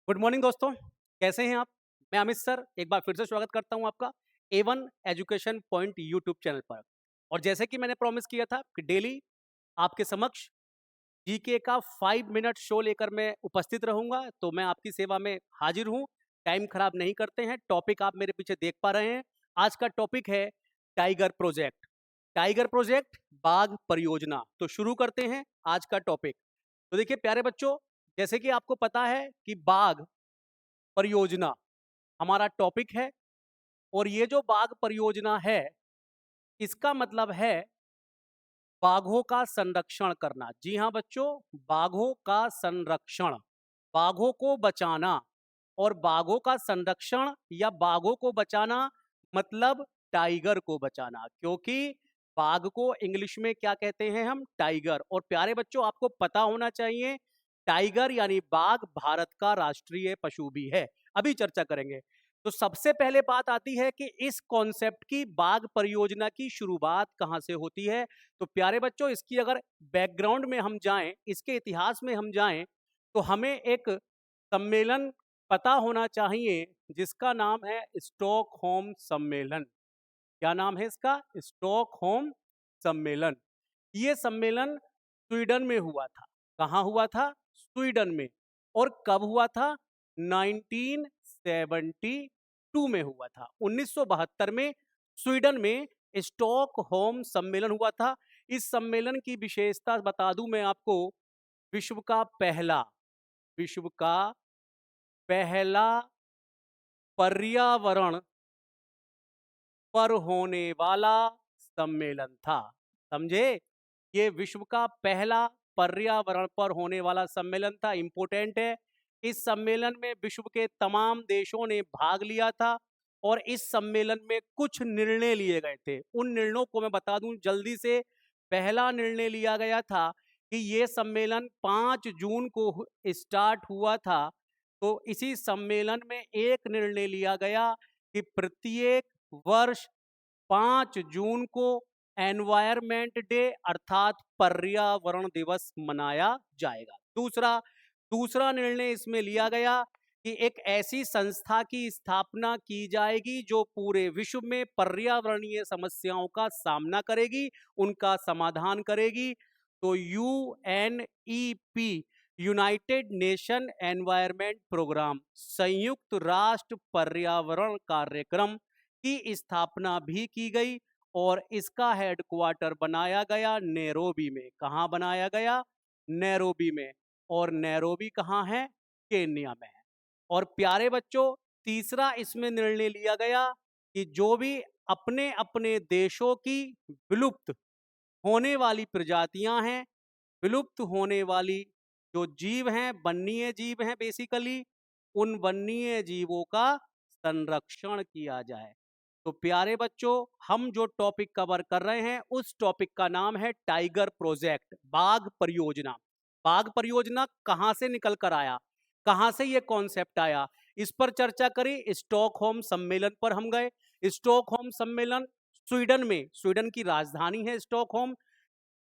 Good morning दोस्तों, कैसे हैं आप? मैं अमित सर एक बार फिर से स्वागत करता हूं आपका A1 education point YouTube channel पर। और जैसे कि मैंने प्रॉमिस किया था कि डेली आपके समक्ष जीके का 5 मिनट शो लेकर मैं उपस्थित रहूंगा, तो मैं आपकी सेवा में हाजिर हूं। टाइम खराब नहीं करते हैं। टॉपिक आप मेरे पीछे देख पा रहे हैं। आज का टॉपिक है टाइगर प्रोजेक्ट। टाइगर प्रोजेक्ट, बाघ परियोजना। तो शुरू करते हैं आज का टॉपिक। तो देखिए प्यारे बच्चों, जैसे कि आपको पता है कि बाघ परियोजना हमारा टॉपिक है। और ये जो बाघ परियोजना है, इसका मतलब है बाघों का संरक्षण करना। जी हाँ बच्चों, बाघों का संरक्षण, बाघों को बचाना। और बाघों का संरक्षण या बाघों को बचाना मतलब टाइगर को बचाना, क्योंकि बाघ को इंग्लिश में क्या कहते हैं हम? टाइगर। और प्यारे बच्चों, आपको पता होना चाहिए टाइगर यानी बाघ भारत का राष्ट्रीय पशु भी है। अभी चर्चा करेंगे। तो सबसे पहले बात आती है कि इस कॉन्सेप्ट की, बाघ परियोजना की शुरुआत कहां से होती है। तो प्यारे बच्चों, इसकी अगर बैकग्राउंड में हम जाएं, इसके इतिहास में हम जाएं, तो हमें एक सम्मेलन पता होना चाहिए जिसका नाम है स्टॉकहोम सम्मेलन। क्या नाम है इसका? स्टॉकहोम सम्मेलन। ये सम्मेलन स्वीडन में हुआ था। कहाँ हुआ था? स्वीडन में। और कब हुआ था? 1972 में हुआ था। 1972 में स्वीडन में स्टॉकहोम सम्मेलन हुआ था। इस सम्मेलन की विशेषता बता दूं मैं आपको। विश्व का पहला, विश्व का पहला पर्यावरण पर होने वाला सम्मेलन था। समझे? ये विश्व का पहला पर्यावरण पर होने वाला सम्मेलन था। इंपोर्टेंट है। इस सम्मेलन में विश्व के तमाम देशों ने भाग लिया था। और इस सम्मेलन में कुछ निर्णय लिए गए थे। उन निर्णयों को मैं बता दूं जल्दी से। पहला निर्णय लिया गया था कि ये सम्मेलन 5 जून को स्टार्ट हुआ था। तो इसी सम्मेलन में एक निर्णय लिया गया कि प्रत्येक वर्ष 5 जून को एनवायरमेंट डे अर्थात पर्यावरण दिवस मनाया जाएगा। दूसरा दूसरा निर्णय इसमें लिया गया कि एक ऐसी संस्था की स्थापना की जाएगी जो पूरे विश्व में पर्यावरणीय समस्याओं का सामना करेगी, उनका समाधान करेगी। तो UNEP, united nation environment programme, संयुक्त राष्ट्र पर्यावरण कार्यक्रम की स्थापना भी की गई। और इसका हेडक्वार्टर बनाया गया नैरोबी में। कहाँ बनाया गया? नैरोबी में। और नैरोबी कहाँ है? केन्या में है। और प्यारे बच्चों, तीसरा इसमें निर्णय लिया गया कि जो भी अपने अपने देशों की विलुप्त होने वाली प्रजातियां हैं, विलुप्त होने वाली जो जीव हैं, वन्य जीव हैं बेसिकली, उन वन्य जीवों का संरक्षण किया जाए। तो प्यारे बच्चों, हम जो टॉपिक कवर कर रहे हैं उस टॉपिक का नाम है टाइगर प्रोजेक्ट, बाघ परियोजना। बाघ परियोजना कहां से निकल कर आया, कहां से ये कॉन्सेप्ट आया, इस पर चर्चा करी। स्टॉकहोम सम्मेलन पर हम गए। स्टॉकहोम सम्मेलन स्वीडन में, स्वीडन की राजधानी है स्टॉकहोम।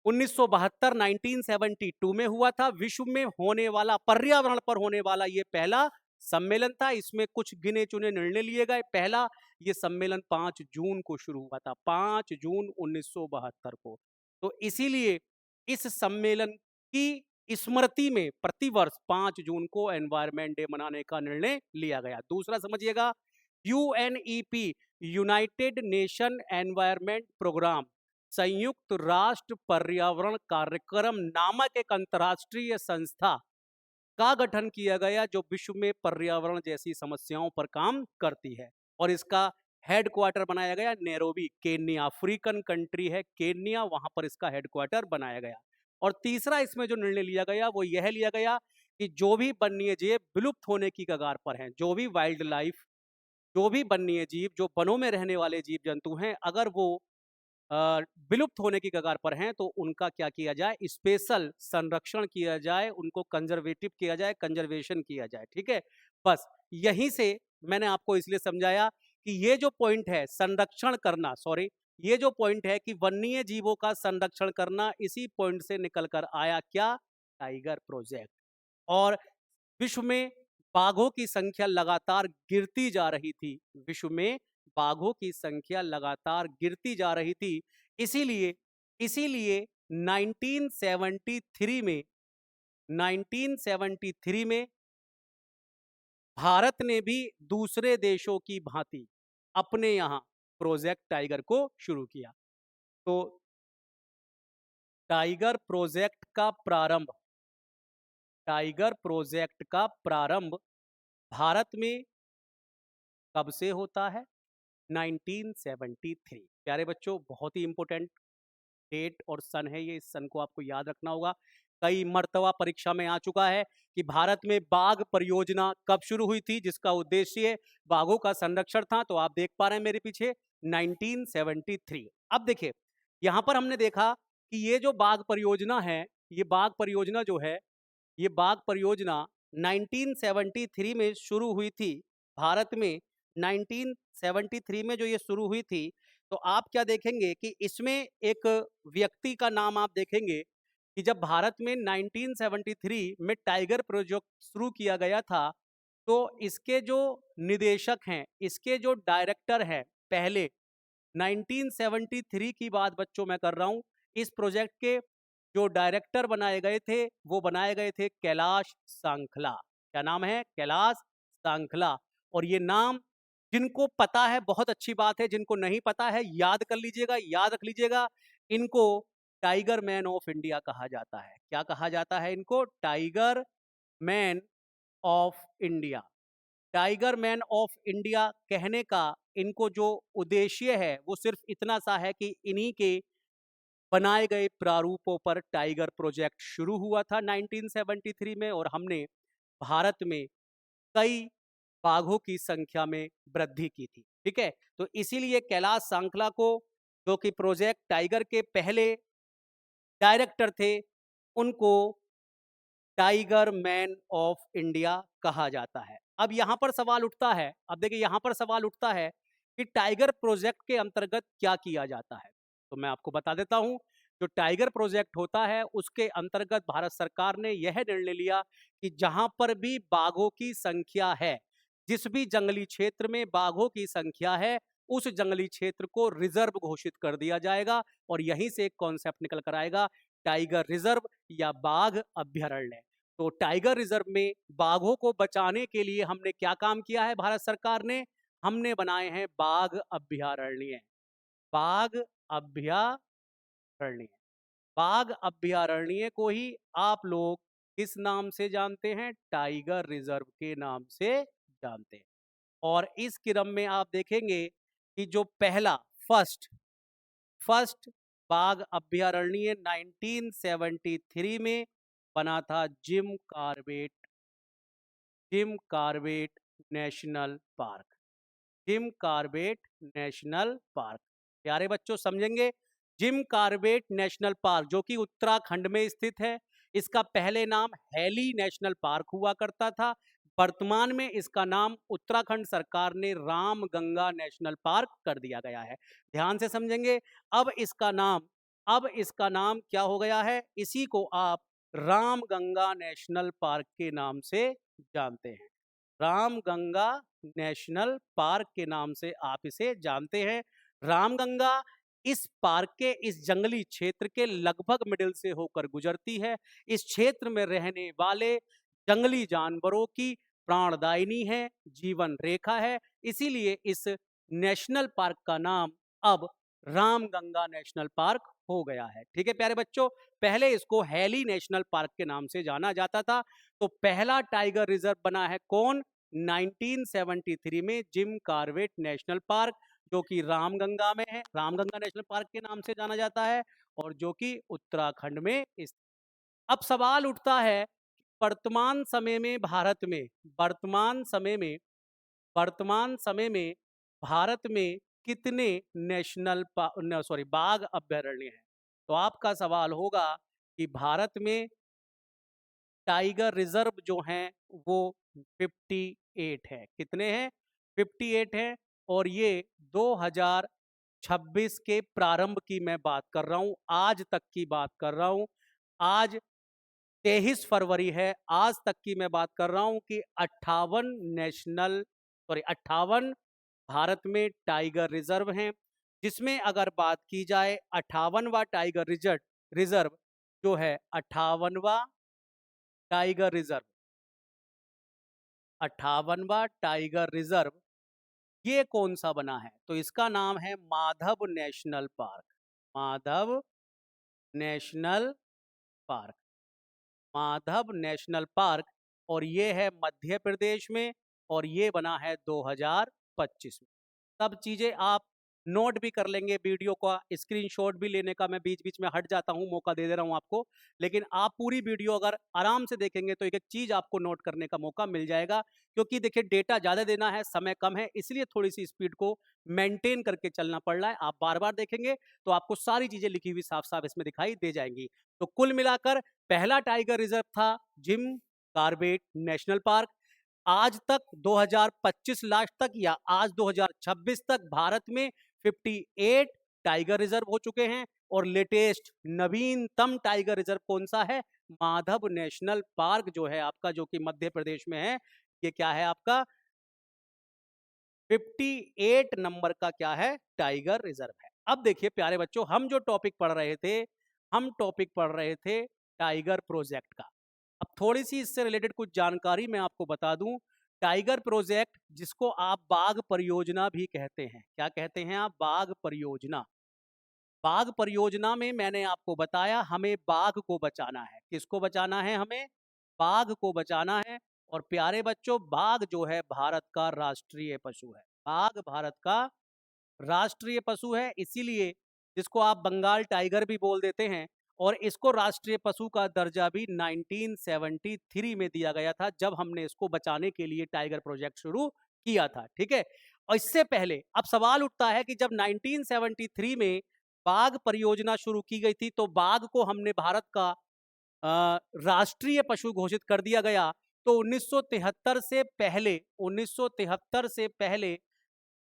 1972 1972 में हुआ था। विश्व में होने वाला, पर्यावरण पर होने वाला ये पहला सम्मेलन था। इसमें कुछ गिने चुने निर्णय लिए गए। पहला, ये सम्मेलन 5 जून को शुरू हुआ था, 5 जून 1972 को। तो इसीलिए इस सम्मेलन की स्मृति में प्रतिवर्ष 5 जून को एनवायरमेंट डे मनाने का निर्णय लिया गया। दूसरा समझिएगा, UNEP, united nation environment programme, संयुक्त राष्ट्र पर्यावरण कार्यक्रम नामक एक अंतर्राष्ट्रीय संस्था का गठन किया गया जो विश्व में पर्यावरण जैसी समस्याओं पर काम करती है। और इसका हेडक्वार्टर बनाया गया नैरोबी, केन्या, अफ्रीकन कंट्री है केन्या, वहां पर इसका हेडक्वार्टर बनाया गया। और तीसरा इसमें जो निर्णय लिया गया वो यह लिया गया कि जो भी वन्य जीव विलुप्त होने की कगार पर हैं, जो भी वाइल्ड लाइफ, जो भी वन्य जीव, जो वनों में रहने वाले जीव जंतु हैं, अगर वो अ, विलुप्त होने की कगार पर हैं तो उनका क्या किया जाए? स्पेशल संरक्षण किया जाए, उनको कंजर्वेटिव किया जाए, कंजर्वेशन किया जाए। ठीक है? बस यहीं से मैंने आपको इसलिए समझाया कि ये जो पॉइंट है संरक्षण करना, सॉरी, ये जो पॉइंट है कि वन्य जीवों का संरक्षण करना, इसी पॉइंट से निकल कर आया क्या? Tiger project. और विश्व में बाघों की संख्या लगातार गिरती जा रही थी, विश्व में बाघों की संख्या लगातार गिरती जा रही थी। इसीलिए इसीलिए 1973 में 1973 में भारत ने भी दूसरे देशों की भांति अपने यहां प्रोजेक्ट टाइगर को शुरू किया। तो टाइगर प्रोजेक्ट का प्रारंभ भारत में कब से होता है? 1973। प्यारे बच्चों, बहुत ही इंपॉर्टेंट डेट और सन है ये, इस सन को आपको याद रखना होगा। कई मर्तबा परीक्षा में आ चुका है कि भारत में बाघ परियोजना कब शुरू हुई थी, जिसका उद्देश्य बाघों का संरक्षण था। तो आप देख पा रहे हैं मेरे पीछे 1973। अब देखिए, यहां पर हमने देखा कि ये जो बाघ परियोजना है, ये बाघ परियोजना जो है, ये बाघ परियोजना 1973 में शुरू हुई थी भारत में। 1973 में जो ये शुरू हुई थी, तो आप क्या देखेंगे कि इसमें एक व्यक्ति का नाम आप देखेंगे कि जब भारत में 1973 में टाइगर प्रोजेक्ट शुरू किया गया था, तो इसके जो निदेशक हैं, इसके जो डायरेक्टर हैं, पहले 1973 की बात बच्चों मैं कर रहा हूं, इस प्रोजेक्ट के जो डायरेक्टर बनाए गए थे, वो बनाए गए थे कैलाश सांखला। क्या नाम है? कैलाश सांखला। और ये नाम जिनको पता है बहुत अच्छी बात है, जिनको नहीं पता है याद कर लीजिएगा, याद रख लीजिएगा। इनको टाइगर मैन ऑफ इंडिया कहा जाता है। क्या कहा जाता है इनको? Tiger man of India. Tiger man of India कहने का इनको जो उद्देश्य है, वो सिर्फ इतना सा है कि इन्हीं के बनाए गए प्रारूपों पर टाइगर प्रोजेक्ट शुरू हुआ था 1973 में, और हमने भारत में कई बाघों की संख्या में वृद्धि की थी। ठीक है, तो इसीलिए कैलाश सांखला को, जो कि प्रोजेक्ट टाइगर के पहले डायरेक्टर थे, उनको टाइगर मैन ऑफ इंडिया कहा जाता है। अब यहां पर सवाल उठता है, अब देखिए यहां पर सवाल उठता है कि टाइगर प्रोजेक्ट के अंतर्गत क्या किया जाता है। तो मैं आपको बता देता हूं, जो टाइगर प्रोजेक्ट होता है, उसके अंतर्गत भारत सरकार ने यह निर्णय लिया कि जहां पर भी बाघों की संख्या है, जिस भी जंगली क्षेत्र में बाघों की संख्या है, उस जंगली क्षेत्र को रिजर्व घोषित कर दिया जाएगा। और यहीं से एक कॉन्सेप्ट निकल कर आएगा, टाइगर रिजर्व या बाघ अभ्यारण्य। तो टाइगर रिजर्व में बाघों को बचाने के लिए हमने क्या काम किया है? भारत सरकार ने, हमने बनाए हैं बाघ अभ्यारण्य। बाघ अभ्यारण्य, बाघ अभ्यारण्य को ही आप लोग किस नाम से जानते हैं? टाइगर रिजर्व के नाम से जानते हैं। और इस क्रम में आप देखेंगे कि जो पहला फर्स्ट फर्स्ट बाघ अभ्यारण्य 1973 में बना था Jim Corbett National Park. Jim Corbett National Park. प्यारे बच्चों समझेंगे, जिम कार्बेट नेशनल पार्क जो कि उत्तराखंड में स्थित है, इसका पहले नाम हैली नेशनल पार्क हुआ करता था। वर्तमान में इसका नाम उत्तराखंड सरकार ने रामगंगा नेशनल पार्क कर दिया गया है। ध्यान से समझेंगे, अब इसका नाम क्या हो गया है? इसी को आप रामगंगा नेशनल पार्क के नाम से जानते हैं। रामगंगा नेशनल पार्क के नाम से आप इसे जानते हैं। रामगंगा इस पार्क के, इस जंगली क्षेत्र के लगभग मिडिल से होकर गुजरती है। इस क्षेत्र में रहने वाले जंगली जानवरों की प्राणदायिनी है, जीवन रेखा है। इसीलिए इस नेशनल पार्क का नाम अब रामगंगा नेशनल पार्क हो गया है। ठीक है प्यारे बच्चों, पहले इसको हैली नेशनल पार्क के नाम से जाना जाता था। तो पहला टाइगर रिजर्व बना है कौन? 1973 में जिम कार्बेट नेशनल पार्क, जो कि रामगंगा में है, रामगंगा नेशनल पार्क के नाम से जाना जाता है, और जो कि उत्तराखंड में अब सवाल उठता है, वर्तमान समय में भारत में वर्तमान समय में वर्तमान समय में भारत में कितने बाघ अभ्यारण्य हैं? तो आपका सवाल होगा कि भारत में टाइगर रिजर्व जो हैं वो 58 है। कितने हैं? 58 है। और ये 2026 के प्रारंभ की मैं बात कर रहा हूं, आज तक की बात कर रहा हूं। आज 23 फरवरी है, आज तक की मैं बात कर रहा हूं कि 58 भारत में टाइगर रिजर्व हैं, जिसमें अगर बात की जाए 58वां टाइगर रिजर्व जो है 58वां टाइगर रिजर्व, 58वां टाइगर रिजर्व ये कौन सा बना है? तो इसका नाम है Madhav national park. Madhav national park, Madhav national park, और ये है मध्य प्रदेश में, और ये बना है 2025 में। सब चीजें आप नोट भी कर लेंगे, वीडियो का स्क्रीनशॉट भी लेने का मैं बीच बीच में हट जाता हूं, मौका दे दे रहा हूं आपको, लेकिन आप पूरी वीडियो अगर आराम से देखेंगे तो एक एक चीज आपको नोट करने का मौका मिल जाएगा। क्योंकि देखिए डेटा ज्यादा देना है, समय कम है, इसलिए थोड़ी सी स्पीड को मेंटेन करके चलना पड़ रहा है। आप बार बार देखेंगे तो आपको सारी चीजें लिखी हुई साफ साफ इसमें दिखाई दे जाएंगी। तो कुल मिलाकर पहला टाइगर रिजर्व था जिम कॉर्बेट नेशनल पार्क। आज तक 2025 लास्ट तक या आज 2026 तक भारत में 58 टाइगर रिजर्व हो चुके हैं, और लेटेस्ट नवीनतम टाइगर रिजर्व कौन सा है? माधव नेशनल पार्क जो है आपका, जो कि मध्य प्रदेश में है। ये क्या है आपका? 58 नंबर का क्या है? टाइगर रिजर्व है। अब देखिए प्यारे बच्चों, हम जो टॉपिक पढ़ रहे थे, हम टॉपिक पढ़ रहे थे टाइगर प्रोजेक्ट का। अब थोड़ी सी इससे रिलेटेड कुछ जानकारी मैं आपको बता दूं। टाइगर प्रोजेक्ट, जिसको आप बाघ परियोजना भी कहते हैं, क्या कहते हैं आप? बाघ परियोजना। बाघ परियोजना में मैंने आपको बताया हमें बाघ को बचाना है। किसको बचाना है? हमें बाघ को बचाना है। और प्यारे बच्चों, बाघ जो है भारत का राष्ट्रीय पशु है। बाघ भारत का राष्ट्रीय पशु है, इसीलिए जिसको आप बंगाल टाइगर भी बोल देते हैं। और इसको राष्ट्रीय पशु का दर्जा भी 1973 में दिया गया था, जब हमने इसको बचाने के लिए टाइगर प्रोजेक्ट शुरू किया था। ठीक है। और इससे पहले अब सवाल उठता है कि जब 1973 में बाघ परियोजना शुरू की गई थी, तो बाघ को हमने भारत का राष्ट्रीय पशु घोषित कर दिया गया। तो 1973 से पहले, 1973 से पहले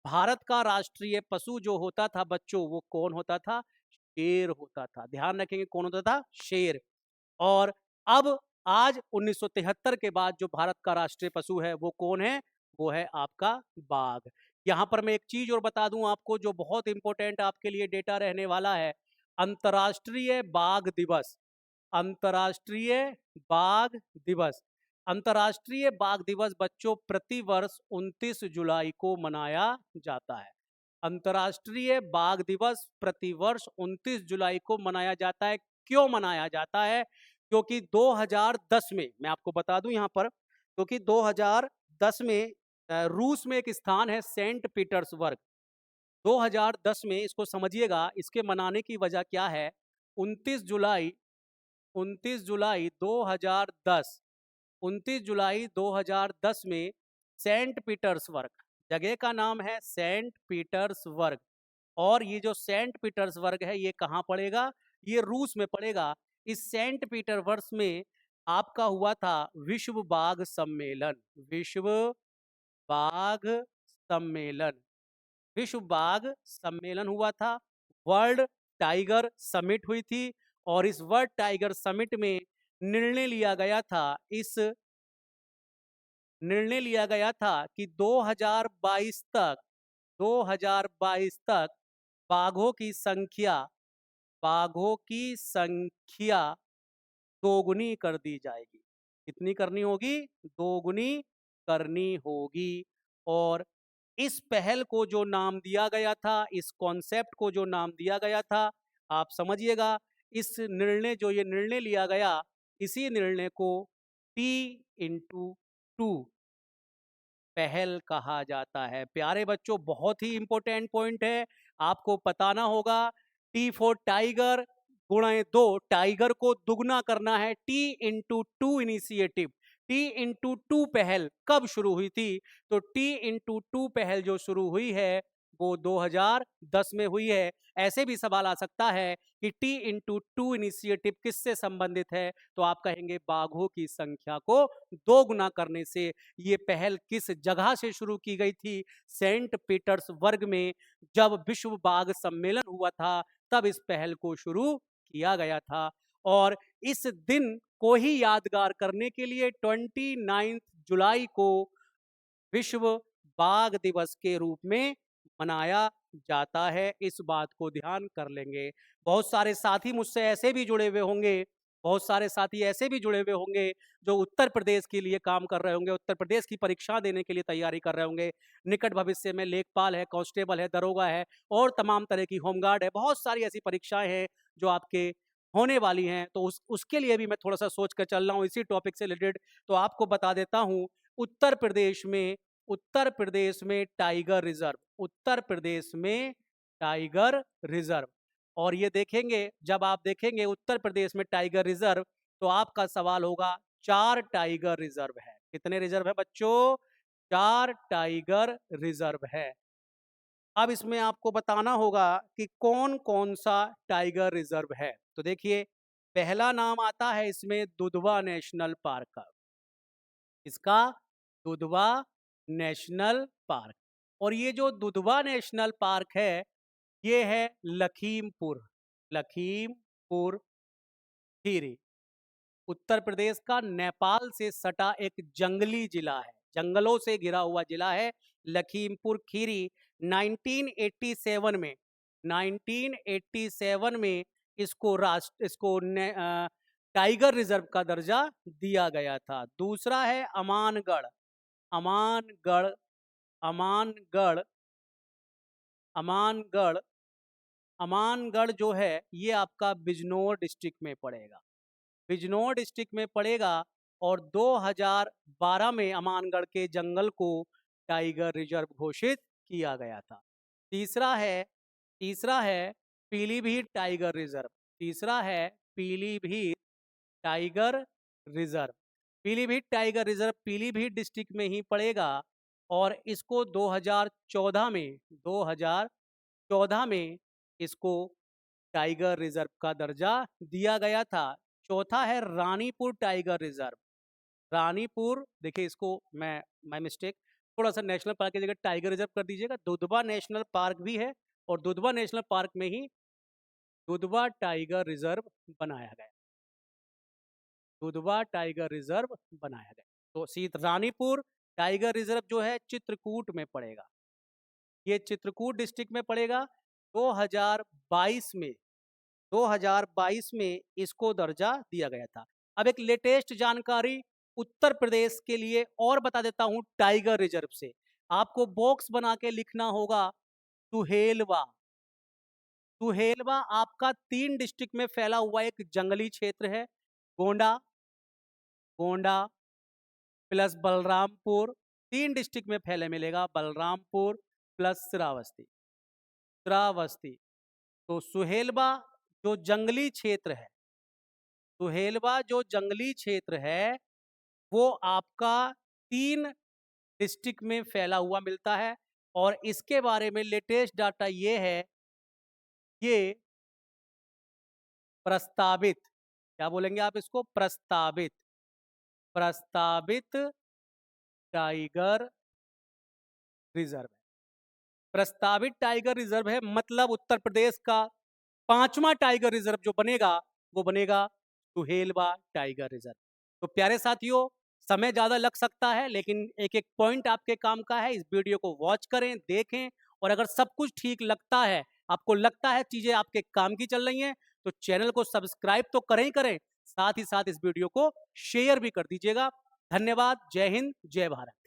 भारत का राष्ट्रीय पशु जो होता था बच्चों, वो कौन होता था? शेर होता था। ध्यान रखेंगे, कौन होता था? शेर। और अब आज 1973 के बाद जो भारत का राष्ट्रीय पशु है वो कौन है? वो है आपका बाघ। यहां पर मैं एक चीज और बता दूं आपको, जो बहुत इंपॉर्टेंट आपके लिए डेटा रहने वाला है। अंतर्राष्ट्रीय बाघ दिवस, अंतर्राष्ट्रीय बाघ दिवस, अंतर्राष्ट्रीय बाघ दिवस बच्चों प्रतिवर्ष 29 जुलाई को मनाया जाता है। अंतर्राष्ट्रीय बाघ दिवस प्रतिवर्ष 29 जुलाई को मनाया जाता है। क्यों मनाया जाता है? क्योंकि 2010 में, मैं आपको बता दूं यहां पर, क्योंकि 2010 में रूस में एक स्थान है सेंट पीटर्सबर्ग। 2010 में, इसको समझिएगा, इसके मनाने की वजह क्या है? 29 जुलाई 29 जुलाई 2010, 29 जुलाई 2010 में सेंट पीटर्सबर्ग, जगह का नाम है सेंट पीटर्सबर्ग। और ये जो सेंट पीटर्सबर्ग है ये कहाँ पड़ेगा? ये रूस में पड़ेगा। इस सेंट पीटर्सबर्ग में आपका हुआ था विश्व बाघ सम्मेलन। विश्व बाघ सम्मेलन, विश्व बाघ सम्मेलन हुआ था। वर्ल्ड टाइगर समिट हुई थी। और इस वर्ल्ड टाइगर समिट में निर्णय लिया गया था, इस निर्णय लिया गया था कि 2022 तक, 2022 तक बाघों की संख्या, बाघों की संख्या दोगुनी कर दी जाएगी। कितनी करनी होगी? दोगुनी करनी होगी। और इस पहल को जो नाम दिया गया था, इस कॉन्सेप्ट को जो नाम दिया गया था, आप समझिएगा, इस निर्णय, जो ये निर्णय लिया गया, इसी निर्णय को T*2 पहल कहा जाता है। प्यारे बच्चों, बहुत ही इंपॉर्टेंट पॉइंट है, आपको बताना होगा। T फॉर टाइगर, गुणा 2, टाइगर को दुगना करना है। T*2 इनिशिएटिव, T*2 पहल कब शुरू हुई थी? तो T*2 पहल जो शुरू हुई है वो 2010 में हुई है। ऐसे भी सवाल आ सकता है कि T*2 इनिशिएटिव किससे संबंधित है? तो आप कहेंगे बाघों की संख्या को दोगुना करने से। ये पहल किस जगह से शुरू की गई थी? सेंट पीटर्सबर्ग में जब विश्व बाघ सम्मेलन हुआ था, तब इस पहल को शुरू किया गया था। और इस दिन को ही यादगार करने के लिए 29 जुलाई को विश्व बाघ दिवस के रूप में मनाया जाता है। इस बात को ध्यान कर लेंगे। बहुत सारे साथी मुझसे ऐसे भी जुड़े हुए होंगे, बहुत सारे साथी ऐसे भी जुड़े हुए होंगे जो उत्तर प्रदेश के लिए काम कर रहे होंगे, उत्तर प्रदेश की परीक्षा देने के लिए तैयारी कर रहे होंगे। निकट भविष्य में लेखपाल है, कांस्टेबल है, दरोगा है और तमाम तरह की होमगार्ड है। बहुत सारी ऐसी परीक्षाएं हैं जो आपके होने वाली हैं, तो उसके लिए भी मैं थोड़ा सा सोच कर चल रहा हूँ इसी टॉपिक से रिलेटेड। तो आपको बता देता हूँ, उत्तर प्रदेश में टाइगर रिजर्व, उत्तर प्रदेश में टाइगर रिजर्व। और ये देखेंगे, जब आप देखेंगे उत्तर प्रदेश में टाइगर रिजर्व, तो आपका सवाल होगा 4 टाइगर रिजर्व है। कितने रिजर्व है बच्चों? 4 टाइगर रिजर्व है। अब इसमें आपको बताना होगा कि कौन कौन सा टाइगर रिजर्व है। तो देखिए, पहला नाम आता है इसमें दुधवा नेशनल पार्क का। इसका दुधवा नेशनल पार्क। और ये जो दुधवा नेशनल पार्क है, ये है लखीमपुर, लखीमपुर खीरी, उत्तर प्रदेश का नेपाल से सटा एक जंगली जिला है, जंगलों से घिरा हुआ जिला है लखीमपुर खीरी। 1987 में 1987 में इसको टाइगर रिजर्व का दर्जा दिया गया था। दूसरा है अमानगढ़, अमानगढ़, अमानगढ़, अमानगढ़, अमानगढ़ जो है ये आपका बिजनौर डिस्ट्रिक्ट में पड़ेगा, बिजनौर डिस्ट्रिक्ट में पड़ेगा। और 2012 में अमानगढ़ के जंगल को टाइगर रिजर्व घोषित किया गया था। तीसरा है पीलीभीत टाइगर रिजर्व, तीसरा है Pilibhit tiger reserve. Pilibhit tiger reserve Pilibhit district में ही पड़ेगा और इसको 2014 में इसको टाइगर रिजर्व का दर्जा दिया गया था। चौथा है रानीपुर टाइगर रिजर्व, रानीपुर, देखिए इसको मैं मिस्टेक, थोड़ा सा नेशनल पार्क की जगह टाइगर रिजर्व कर दीजिएगा। दुधवा नेशनल पार्क भी है और दुधवा नेशनल पार्क में ही दुधवा टाइगर रिजर्व बनाया गया, दुधवा टाइगर रिजर्व बनाया गया। तो रानीपुर टाइगर रिजर्व जो है चित्रकूट में पड़ेगा, ये चित्रकूट डिस्ट्रिक्ट में पड़ेगा। 2022 में 2022 में इसको दर्जा दिया गया था। अब एक लेटेस्ट जानकारी उत्तर प्रदेश के लिए और बता देता हूं टाइगर रिजर्व से। आपको बॉक्स बना के लिखना होगा सुहेलवा। सुहेलवा आपका 3 डिस्ट्रिक्ट में फैला हुआ एक जंगली क्षेत्र है, गोंडा, गोंडा प्लस बलरामपुर, 3 डिस्ट्रिक्ट में फैले मिलेगा, बलरामपुर प्लस श्रावस्ती, श्रावस्ती। तो सुहेलवा जो जंगली क्षेत्र है, सुहेलवा जो जंगली क्षेत्र है वो आपका 3 डिस्ट्रिक्ट में फैला हुआ मिलता है। और इसके बारे में लेटेस्ट डाटा ये है, ये प्रस्तावित, क्या बोलेंगे आप इसको? प्रस्तावित, प्रस्तावित टाइगर रिजर्व, प्रस्तावित टाइगर रिजर्व है। मतलब उत्तर प्रदेश का 5वां टाइगर रिजर्व जो बनेगा वो बनेगा सुहेलवा टाइगर रिजर्व। तो प्यारे साथियों, समय ज्यादा लग सकता है लेकिन एक एक पॉइंट आपके काम का है। इस वीडियो को वॉच करें, देखें, और अगर सब कुछ ठीक लगता है, आपको लगता है चीजें आपके काम की चल रही हैं, तो चैनल को सब्सक्राइब तो करें ही करें, साथ ही साथ इस वीडियो को शेयर भी कर दीजिएगा। धन्यवाद। जय हिंद, जय भारत।